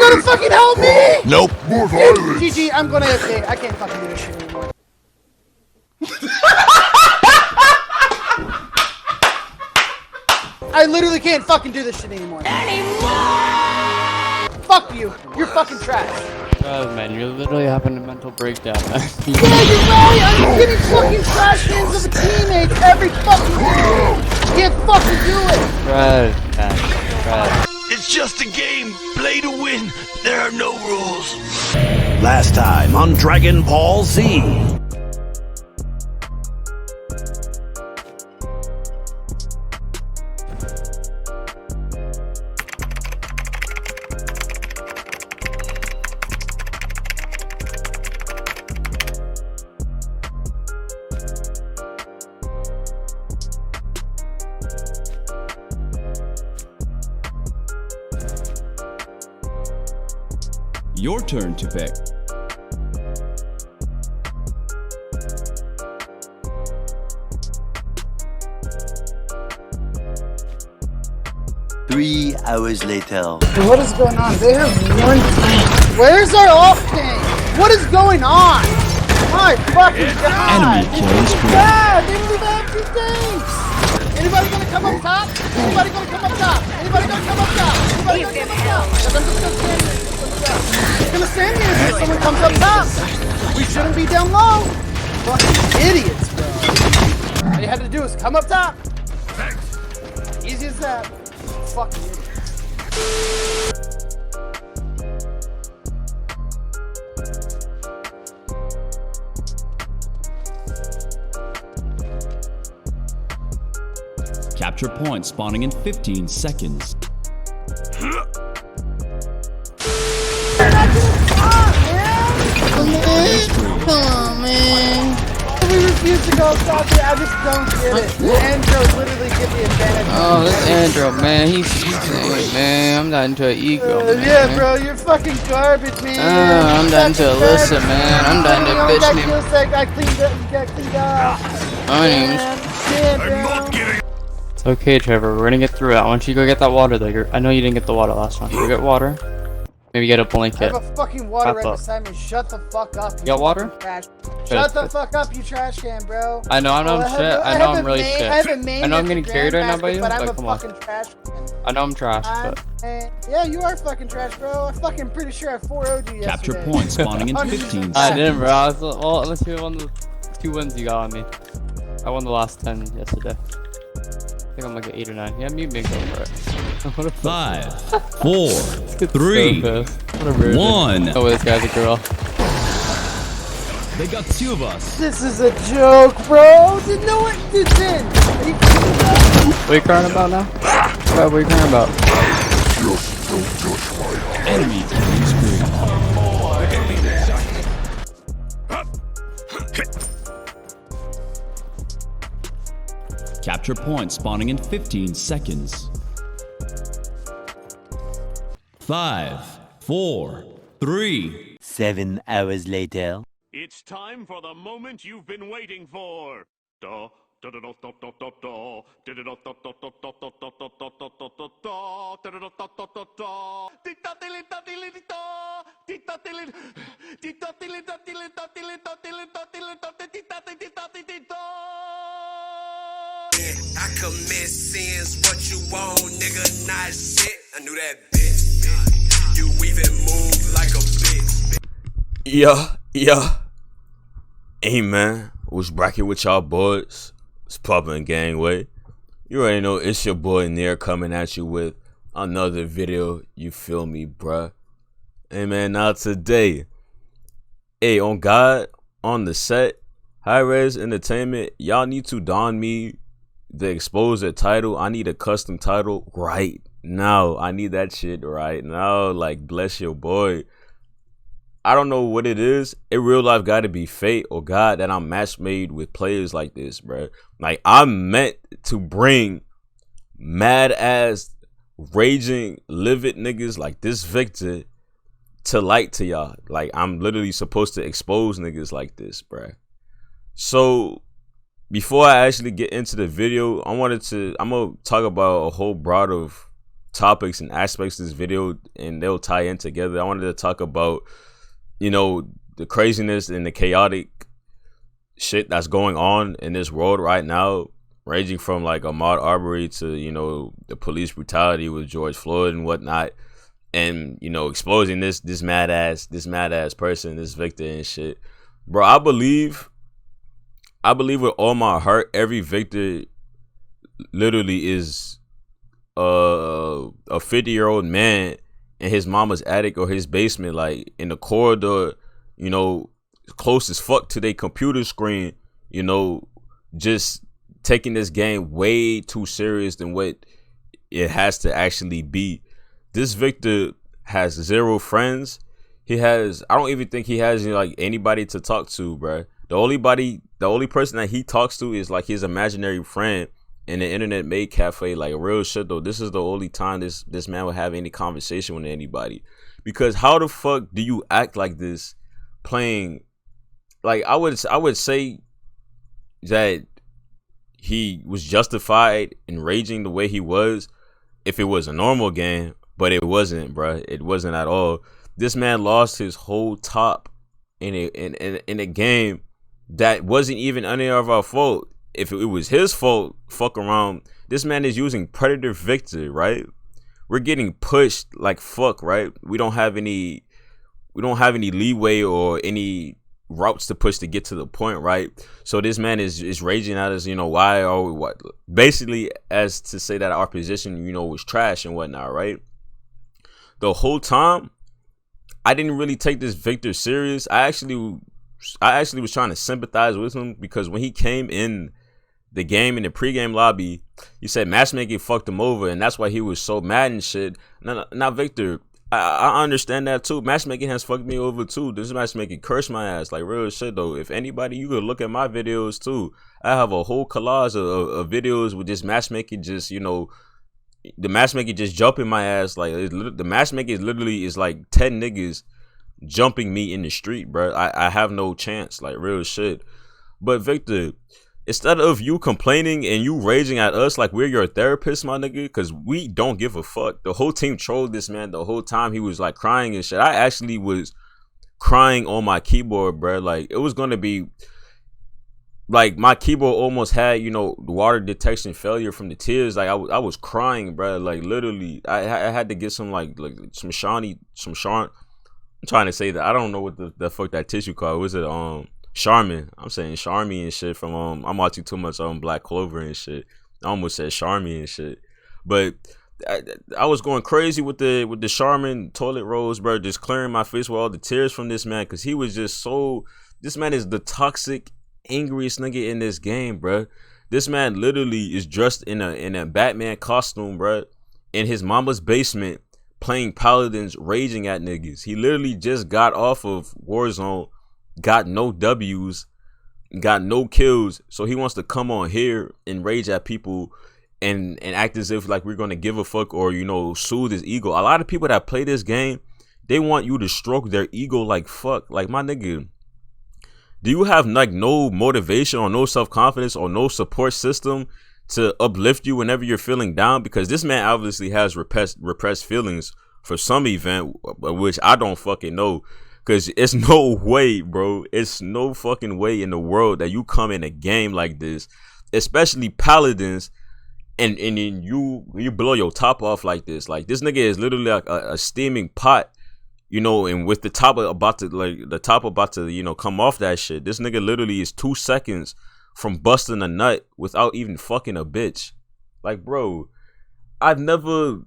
gonna fucking help me? Nope. More violence. GG, I'm gonna AFK. I can't fucking do this shit anymore. I literally can't fucking do this shit anymore. Fuck you. You're fucking trash. Man, you're literally having a mental breakdown, man. Yeah, you're right. I'm getting fucking trash cans of a teammate every fucking game. Can't fucking do it. Trash, man. Trash. It's just a game. Play to win. There are no rules. Last time on Dragon Ball Z. Your turn to pick. Three hours later. What is going on? They have one tank. Where's our off tank? What is going on? My fucking god! Enemy killing spree. God, they don't even have two tanks! Anybody gonna come up top? Anybody gonna come up top? Anybody gonna come up top? Anybody gonna come up top? Because I'm just gonna stand here. I'm gonna stand here until someone comes up top. We shouldn't be down low. Fucking idiots, bro. All you had to do is come up top. Easy as that. Fucking idiots. Capture point spawning in 15 seconds. Come on, man. We refuse to go top there. I just don't get it. Andrew literally get the advantage. Oh, this Andrew, man, he's man. I'm not into an ego, man. Yeah, bro, you're fucking garbage, man. I'm not into Alyssa, man. I'm not into bitch name. I cleaned up. You got cleaned up. My name's. It's okay, Trevor. We're gonna get through it. I want you to go get that water, though. I know you didn't get the water last time. Go get water. Maybe get a I blanket. have a fucking water right beside me. Shut the fuck up. You got water? Trash. Shut the fuck up, you trash can, bro. I know, I know I'm shit. I know I'm really shit. I know I'm getting carried right now by you, but I'm a come on. fucking trash can. I know I'm trash, but. Yeah, you are fucking trash, bro. I'm fucking pretty sure I 4-0'd you Capture yesterday. point spawning in 15 seconds. I didn't, bro. Well, unless you won the 2 wins you got on me. I won the last 10 yesterday. I think I'm like an 8 or 9. Yeah, mute me, go for it. What a 5, 4, so 3, what a rude. 1. Oh, this guy's a girl. They got 2 of us. This is a joke, bro. Did no one did then? Are you kidding me? What are you crying about now? What are you crying about? Enemy killing spree. Capture point spawning in 15 seconds. 5, 4, 3. 7 hours later. It's time for the moment you've been waiting for. I commit sins, what you want, nigga, not shit. I knew that bitch. You even move like a bitch. Yeah. Hey man, what's bracket with y'all boys? It's poppin' gangway. You already know it's your boy Neir coming at you with another video. You feel me, bruh? Hey man, now today, on God, on the set, High Res Entertainment, y'all need to don me the exposure title. I need a custom title right now. I need that shit right now. Like, bless your boy. I don't know what it is. In real life gotta be fate or God that I'm match made with players like this, bro. Like, I'm meant to bring mad ass raging livid niggas like this Victor to light to y'all. Like, I'm literally supposed to expose niggas like this, bro. So before I actually get into the video, I'm gonna talk about a whole broad of topics and aspects of this video, and they'll tie in together. I wanted to talk about, you know, the craziness and the chaotic shit that's going on in this world right now, ranging from like Ahmaud Arbery to, you know, the police brutality with George Floyd and whatnot, and, you know, exposing this mad ass person, this Viktor and shit. Bro, I believe with all my heart, every Viktor literally is a 50-year-old man in his mama's attic or his basement, like in the corridor, you know, close as fuck to their computer screen, you know, just taking this game way too serious than what it has to actually be. This Viktor has 0 friends. I don't even think he has like anybody to talk to, bro. The only person that he talks to is like his imaginary friend in the internet made cafe. Like, real shit though, this is the only time this man will have any conversation with anybody. Because how the fuck do you act like this playing? Like, I would say that he was justified in raging the way he was if it was a normal game, but it wasn't, bruh. It wasn't at all. This man lost his whole top in a game that wasn't even any of our fault. If it was his fault, fuck around. This man is using Predator Viktor, right? We're getting pushed like fuck, right? We don't have any leeway or any routes to push to get to the point, right? So this man is raging at us, you know, why are we, what, basically as to say that our position, you know, was trash and whatnot, right? The whole time I didn't really take this Viktor serious. I actually was trying to sympathize with him, because when he came in the game, in the pregame lobby, he said matchmaking fucked him over, and that's why he was so mad and shit. Now Viktor, I understand that too. Matchmaking has fucked me over too. This matchmaking cursed my ass, like real shit though. If anybody, you could look at my videos too. I have a whole collage of videos with this matchmaking, just, you know, the matchmaking just jumping my ass. Like, the matchmaking is like 10 niggas jumping me in the street, bro. I have no chance, like real shit. But Viktor, instead of you complaining and you raging at us like we're your therapist, my nigga, because we don't give a fuck. The whole team trolled this man the whole time. He was like crying and shit. I actually was crying on my keyboard, bro. Like, it was gonna be like my keyboard almost had, you know, water detection failure from the tears. Like, I was crying, bro. Like, literally, I had to get some like some Shawnee, some Charm. I'm trying to say that. I don't know what the fuck that tissue called. Was it Charmin? I'm saying Charmy and shit from I'm watching too much Black Clover and shit. I almost said Charmy and shit. But I was going crazy with the Charmin toilet rolls, bro, just clearing my face with all the tears from this man, because he was just so, this man is the toxic, angriest nigga in this game, bro. This man literally is dressed in a Batman costume, bro, in his mama's basement, playing Paladins, raging at niggas. He literally just got off of Warzone, got no W's, got no kills, so he wants to come on here and rage at people and act as if like we're gonna give a fuck, or, you know, soothe his ego. A lot of people that play this game, they want you to stroke their ego like fuck. Like, my nigga, do you have like no motivation or no self-confidence or no support system to uplift you whenever you're feeling down? Because this man obviously has repressed feelings for some event, which I don't fucking know. Because it's no way, bro. It's no fucking way in the world that you come in a game like this, especially Paladins, and you blow your top off like this. Like, this nigga is literally like a steaming pot, you know, and with the top about to, you know, come off that shit. This nigga literally is 2 seconds from busting a nut without even fucking a bitch. Like, bro, I've never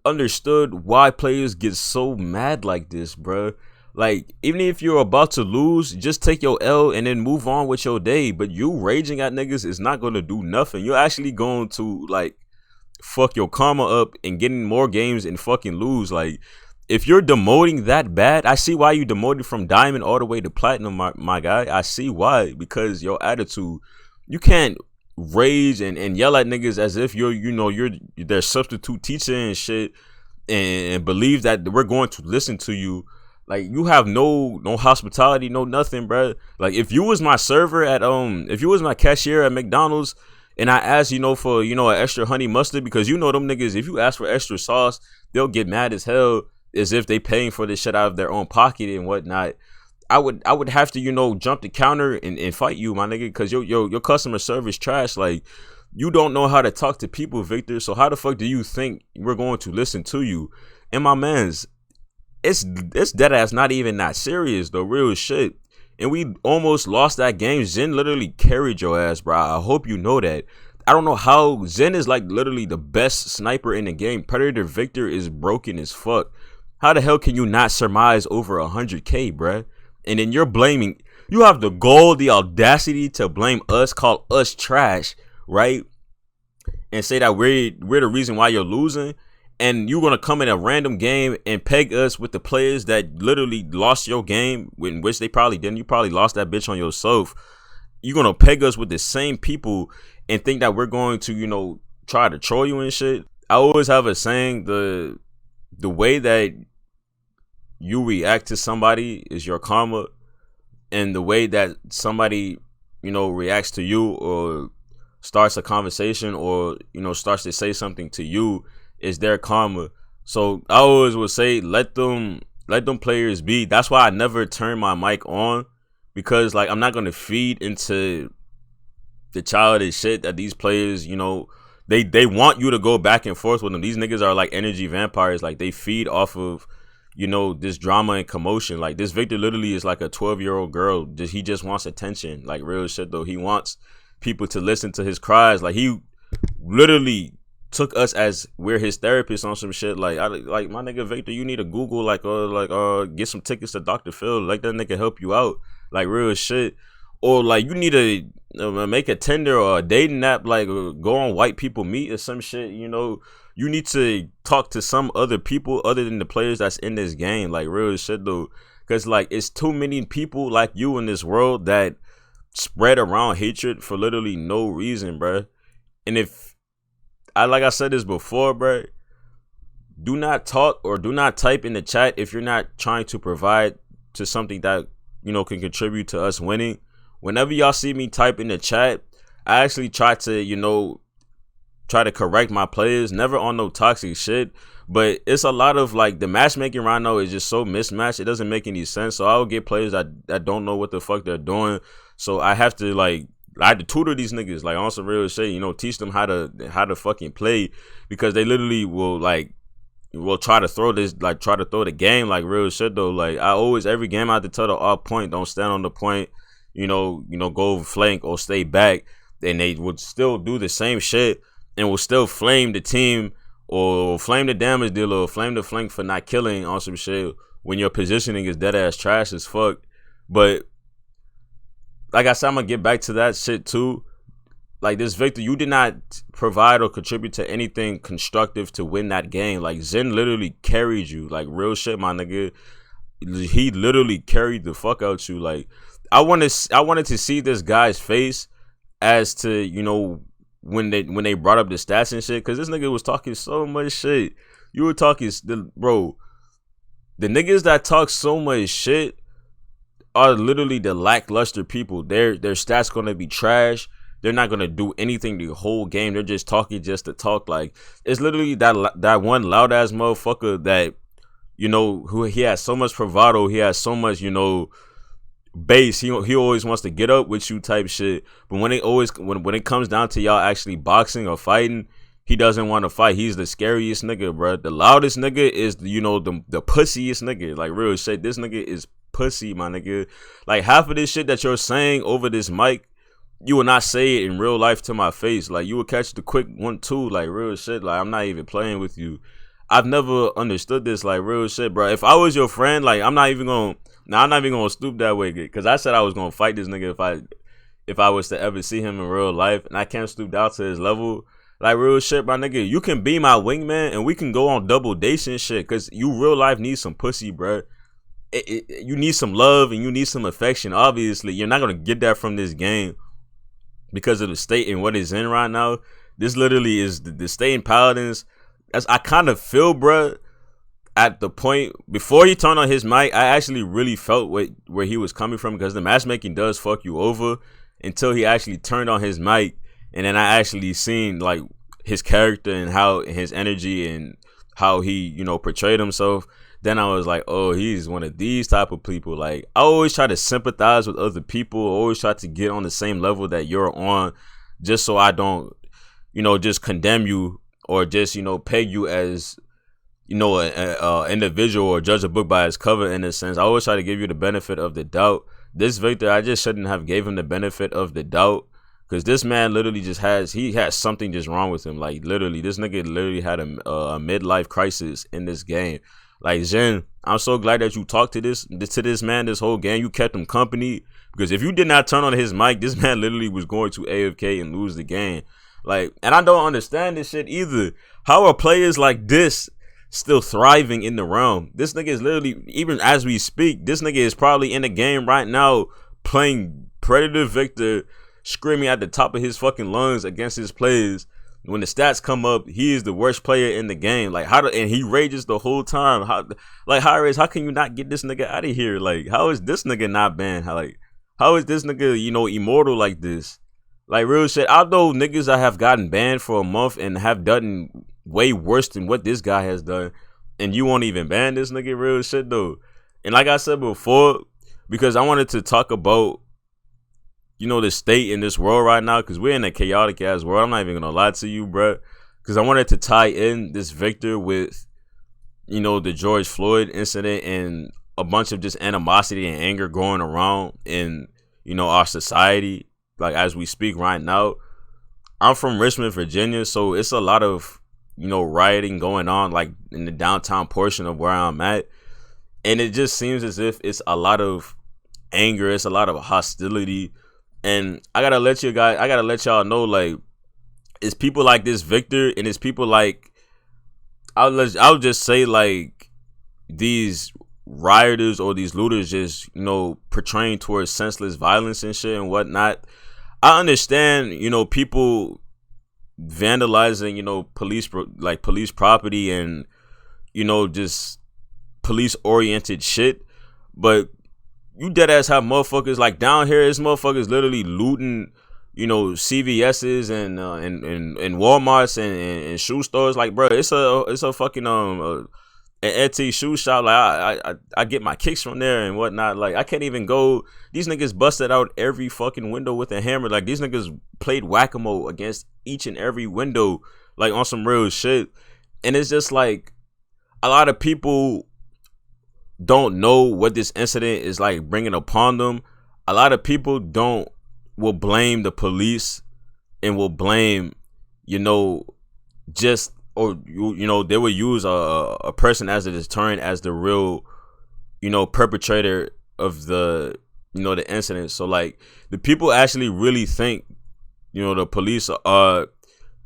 understood why players get so mad like this, bro. Like, even if you're about to lose, just take your L and then move on with your day. But you raging at niggas is not going to do nothing. You're actually going to, like, fuck your karma up and getting more games and fucking lose. Like, if you're demoting that bad, I see why you demoted from diamond all the way to platinum, my guy. I see why. Because your attitude, you can't rage and yell at niggas as if you're their substitute teacher and shit, and believe that we're going to listen to you. Like, you have no hospitality, no nothing, bro. Like, if you was my server at if you was my cashier at McDonald's, And I asked, for, an extra honey mustard because them niggas, if you ask for extra sauce, they'll get mad as hell as if they paying for this shit out of their own pocket and whatnot. I would have to, jump the counter and fight you, my nigga, because your customer service trash. Like, you don't know how to talk to people, Victor. So how the fuck do you think we're going to listen to you? And my mans, it's dead ass not even that serious though, real shit. And we almost lost that game. Zen literally carried your ass, bro. I hope you know that. I don't know how Zen is like literally the best sniper in the game. Predator Victor is broken as fuck. How the hell can you not surmise over 100K, bruh? And then you have the gall, the audacity to blame us, call us trash, right? And say that we're the reason why you're losing. And you're going to come in a random game and peg us with the players that literally lost your game, in which they probably didn't. You probably lost that bitch on yourself. You're going to peg us with the same people and think that we're going to, try to troll you and shit. I always have a saying, the way that you react to somebody is your karma. And the way that somebody, reacts to you or starts a conversation or, starts to say something to you is their karma. So I always would say let them players be. That's why I never turn my mic on, because like I'm not gonna feed into the childish shit that these players, they want you to go back and forth with them. These niggas are like energy vampires. Like they feed off of this drama and commotion. Like this Victor literally is like a 12-year-old girl. He just wants attention. Like real shit though. He wants people to listen to his cries. Like he literally took us as we're his therapist on some shit. Like my nigga Victor, you need to Google get some tickets to Dr. Phil. Like that nigga help you out. Like real shit. Or like you need to make a Tinder or a dating app. Like go on White People Meet or some shit. You need to talk to some other people other than the players that's in this game. Like real shit though. Cause like it's too many people like you in this world that spread around hatred for literally no reason, bruh. And like I said this before, bro, do not talk or do not type in the chat if you're not trying to provide to something that, can contribute to us winning. Whenever y'all see me type in the chat, I actually try to, try to correct my players, never on no toxic shit. But it's a lot of like the matchmaking right now is just so mismatched. It doesn't make any sense. So I will get players that don't know what the fuck they're doing. So I have to tutor these niggas like on some real shit, teach them how to fucking play, because they literally will try to throw the game like real shit though. Like I always, every game I have to tell the off point, don't stand on the point, go flank or stay back. And they would still do the same shit and will still flame the team or flame the damage dealer or flame the flank for not killing on some shit when your positioning is dead ass trash as fuck. But like I said, I'm gonna get back to that shit too. Like this Victor, you did not provide or contribute to anything constructive to win that game. Like Zen literally carried you. Like real shit, my nigga. He literally carried the fuck out you. Like I wanted to see this guy's face as to, when they brought up the stats and shit, because this nigga was talking so much shit. You were talking, bro. The niggas that talk so much shit are literally the lackluster people. Their stats gonna be trash. They're not gonna do anything the whole game. They're just talking just to talk. Like it's literally that one loud ass motherfucker that who he has so much bravado. He has so much base. He always wants to get up with you type shit. But when it comes down to y'all actually boxing or fighting, he doesn't want to fight. He's the scariest nigga, bro. The loudest nigga is the pussiest nigga. Like real shit. This nigga is pussy, my nigga. Like half of this shit that you're saying over this mic, you will not say it in real life to my face. Like you will catch the quick 1-2, like real shit. Like I'm not even playing with you. I've never understood this, like real shit, bro. If I was your friend, like I'm not even gonna stoop that way, because I said I was gonna fight this nigga if I was to ever see him in real life, and I can't stoop down to his level. Like real shit, my nigga. You can be my wingman and we can go on double dates and shit, because you real life need some pussy, bro. You need some love and you need some affection. Obviously, you're not gonna get that from this game because of the state and what it's in right now. This literally is the state in Paladins. As I kind of feel, bro, at the point before he turned on his mic, I actually really felt where he was coming from, because the matchmaking does fuck you over until he actually turned on his mic and then I actually seen like his character and how his energy and how he, you know, portrayed himself. Then I was like, oh, he's one of these type of people. Like, I always try to sympathize with other people, always try to get on the same level that you're on, just so I don't, you know, just condemn you or just, you know, peg you as, you know, a individual or judge a book by its cover. In a sense, I always try to give you the benefit of the doubt. This Victor, I just shouldn't have gave him the benefit of the doubt, because this man literally just has something just wrong with him. Like, literally, this nigga literally had a midlife crisis in this game. Like, Zen, I'm so glad that you talked to this man this whole game. You kept him company, because if you did not turn on his mic, this man literally was going to AFK and lose the game. Like, and I don't understand this shit either. How are players like this still thriving in the realm? This nigga is literally, even as we speak, this nigga is probably in the game right now playing Predator Victor, screaming at the top of his fucking lungs against his players. When the stats come up, he is the worst player in the game. Like, and he rages the whole time. How can you not get this nigga out of here? Like, how is this nigga not banned? How is this nigga, you know, immortal like this? Like, real shit. I know niggas that have gotten banned for a month and have done way worse than what this guy has done, and you won't even ban this nigga. Real shit though. And like I said before, because I wanted to talk about, you know, the state in this world right now, because we're in a chaotic ass world. I'm not even gonna lie to you, bro, because I wanted to tie in this Victor with, you know, the George Floyd incident and a bunch of just animosity and anger going around in, you know, our society, like as we speak right now. I'm from Richmond, Virginia, so it's a lot of, you know, rioting going on like in the downtown portion of where I'm at, and it just seems as if it's a lot of anger, it's a lot of hostility. And I gotta let y'all know, like, it's people like this Victor, and it's people like, I'll just say, like, these rioters or these looters just, you know, portraying towards senseless violence and shit and whatnot. I understand, you know, people vandalizing, you know, police property and, you know, just police oriented shit, but you dead ass have motherfuckers like down here. Is motherfuckers literally looting, you know, CVS's and Walmarts and shoe stores. Like, bro, it's a fucking an Etsy shoe shop. Like, I get my kicks from there and whatnot. Like, I can't even go. These niggas busted out every fucking window with a hammer. Like, these niggas played whack-a-mole against each and every window, like on some real shit. And it's just like a lot of people don't know what this incident is like bringing upon them. A lot of people will blame the police and will blame, you know, just, or you know, they will use a person as a deterrent, as the real, you know, perpetrator of the, you know, the incident. So like, the people actually really think, you know, the police are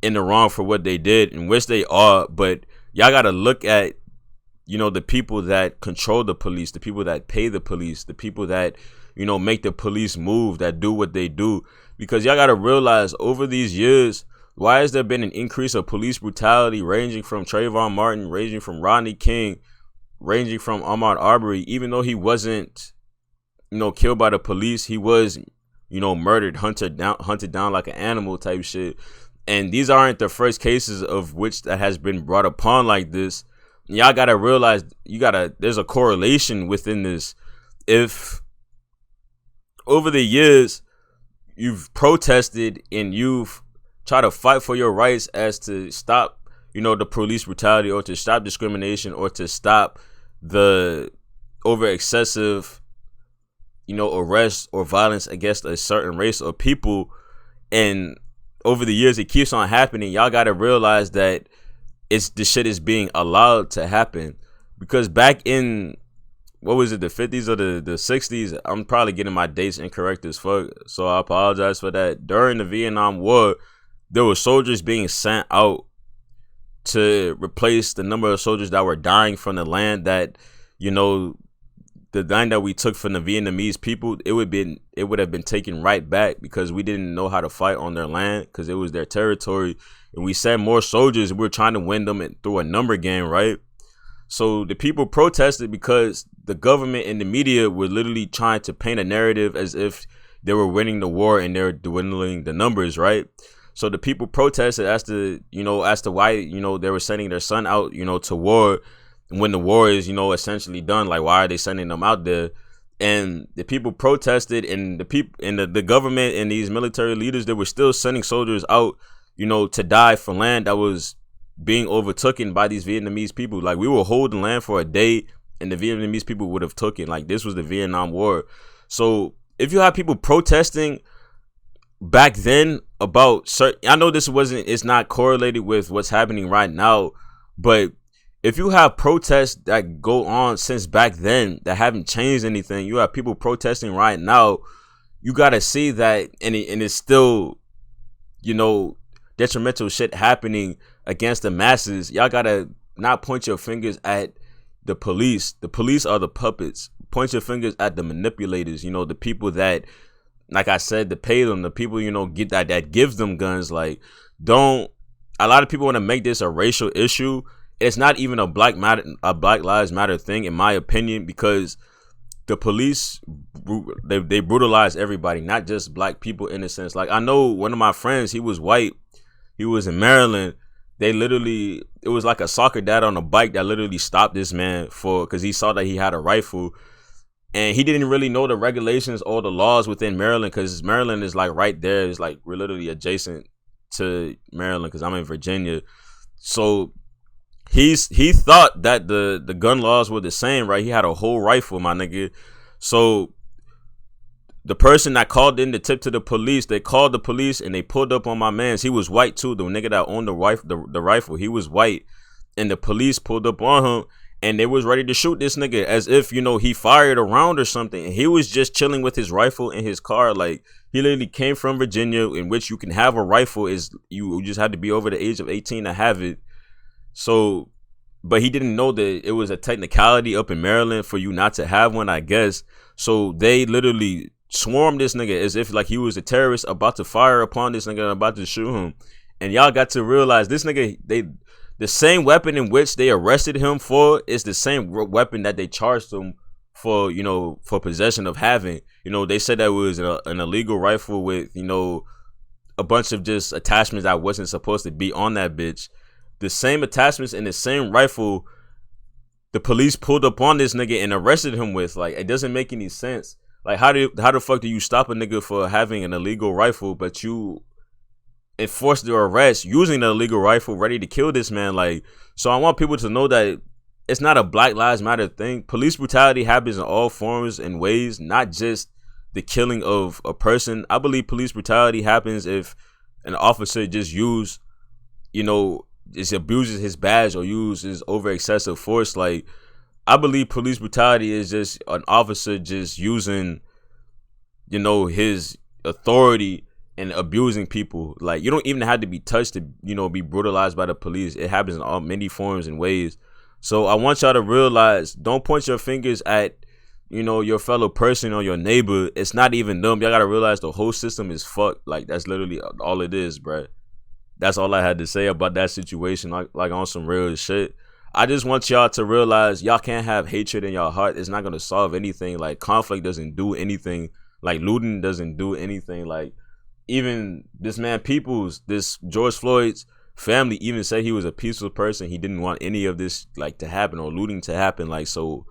in the wrong for what they did, in which they are. But y'all gotta look at, you know, the people that control the police, the people that pay the police, the people that, you know, make the police move, that do what they do. Because y'all got to realize, over these years, why has there been an increase of police brutality, ranging from Trayvon Martin, ranging from Rodney King, ranging from Ahmaud Arbery? Even though he wasn't, you know, killed by the police, he was, you know, murdered, hunted down like an animal type shit. And these aren't the first cases of which that has been brought upon like this. Y'all gotta realize, there's a correlation within this. If over the years you've protested and you've tried to fight for your rights as to stop, you know, the police brutality, or to stop discrimination, or to stop the over excessive, you know, arrest or violence against a certain race or people, and over the years it keeps on happening, y'all gotta realize that this shit is being allowed to happen. Because back in, what was it, the 50s or the 60s, I'm probably getting my dates incorrect as fuck, so I apologize for that. During the Vietnam War, there were soldiers being sent out to replace the number of soldiers that were dying from the land that, you know, the land that we took from the Vietnamese people. It would have been taken right back, because we didn't know how to fight on their land, because it was their territory. And we sent more soldiers, and we were trying to win them through a number game, right? So the people protested because the government and the media were literally trying to paint a narrative as if they were winning the war and they're dwindling the numbers, right? So the people protested as to why, they were sending their son out, to war, when the war is, essentially done. Like, why are they sending them out there? And the people protested, and the people and the government and these military leaders, they were still sending soldiers out, to die for land that was being overtaken by these Vietnamese people. Like, we were holding land for a day, and the Vietnamese people would have took it. Like, this was the Vietnam War. So if you have people protesting back then about certain, I know it's not correlated with what's happening right now, but if you have protests that go on since back then that haven't changed anything, you have people protesting right now, you gotta see that, and it's still, detrimental shit happening against the masses. Y'all gotta not point your fingers at the police. The police are the puppets. Point your fingers at the manipulators, the people that, like I said, to pay them, the people, get that gives them guns. Like, a lot of people want to make this a racial issue. It's not even a Black Lives Matter thing, in my opinion, because the police, they brutalize everybody, not just black people, in a sense. Like, I know one of my friends, he was white, he was in Maryland. It was like a soccer dad on a bike that literally stopped this man because he saw that he had a rifle. And he didn't really know the regulations or the laws within Maryland, because Maryland is like right there. It's like we're literally adjacent to Maryland, because I'm in Virginia. So he thought that the gun laws were the same, right? He had a whole rifle, my nigga. So the person that called in the tip to the police, they called the police and they pulled up on my mans. He was white too. The nigga that owned the rifle, he was white, and the police pulled up on him. And they was ready to shoot this nigga as if, he fired a round or something. And he was just chilling with his rifle in his car. Like, he literally came from Virginia, in which you can have a rifle. You just had to be over the age of 18 to have it. So, but he didn't know that it was a technicality up in Maryland for you not to have one, I guess. So they literally swarmed this nigga as if like he was a terrorist about to fire upon this nigga and about to shoot him. And y'all got to realize this nigga, the same weapon in which they arrested him for is the same weapon that they charged him for, for possession of having. They said that it was an illegal rifle with, a bunch of just attachments that wasn't supposed to be on that bitch. The same attachments in the same rifle the police pulled up on this nigga and arrested him with. Like, it doesn't make any sense. Like, how the fuck do you stop a nigga for having an illegal rifle, but you enforce the arrest using an illegal rifle ready to kill this man? Like, so I want people to know that it's not a Black Lives Matter thing. Police brutality happens in all forms and ways, not just the killing of a person. I believe police brutality happens if an officer just just abuses his badge or uses over excessive force. Like, I believe police brutality is just an officer just using, his authority and abusing people. Like, you don't even have to be touched to, be brutalized by the police. It happens in all many forms and ways. So I want y'all to realize, don't point your fingers at, your fellow person or your neighbor. It's not even them. Y'all gotta realize the whole system is fucked. Like, that's literally all it is, bruh. That's all I had to say about that situation, like on some real shit. I just want y'all to realize y'all can't have hatred in your heart. It's not gonna solve anything. Like, conflict doesn't do anything. Like, looting doesn't do anything. Like, even this man this George Floyd's family even said he was a peaceful person. He didn't want any of this like to happen or looting to happen. Like, so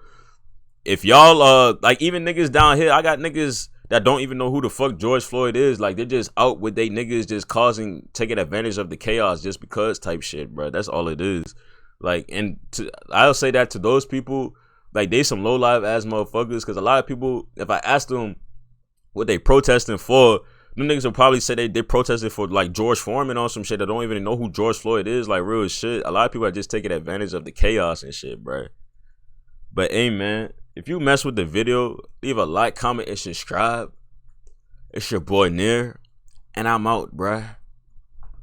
if y'all like, even niggas down here, I got niggas that don't even know who the fuck George Floyd is. Like, they're just out with they niggas just taking advantage of the chaos just because type shit, bro. That's all it is. Like, and I'll say that to those people, like, they some low life ass motherfuckers. Because a lot of people, if I ask them what they protesting for, them niggas will probably say they protested for like George Foreman or some shit. That don't even know who George Floyd is. Like, real shit. A lot of people are just taking advantage of the chaos and shit, bro. But hey, man, if you mess with the video, leave a like, comment, and subscribe. It's your boy Neir, and I'm out, bruh.